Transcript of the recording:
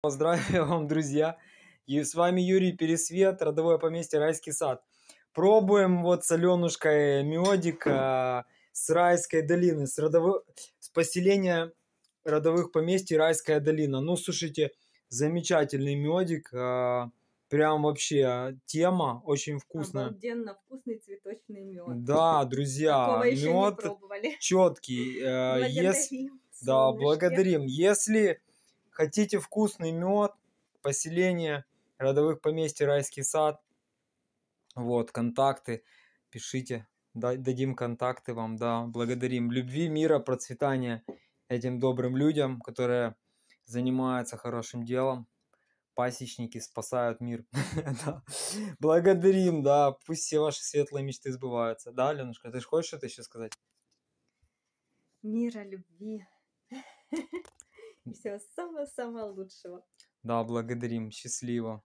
Здравия вам, друзья! И с вами Юрий Пересвет, родовое поместье Райский сад. Пробуем вот с Аленушкой медик с Райской долины, с поселения родовых поместий Райская долина. Ну, слушайте, замечательный медик, прям вообще тема очень вкусная. Обалденно вкусный цветочный мед. Да, друзья, Такого еще не мед пробовали. четкий. Благодарим, Да, солнышки. благодарим. Если хотите вкусный мед, поселение родовых поместий Райский сад, вот, контакты, пишите, дадим контакты вам, да, благодарим. Любви, мира, процветания этим добрым людям, которые занимаются хорошим делом. Пасечники спасают мир. Да. Благодарим, да, пусть все ваши светлые мечты сбываются. Да, Ленушка, ты же хочешь что-то еще сказать? Мира, любви. И всего самого-самого лучшего. Да, благодарим, счастливо.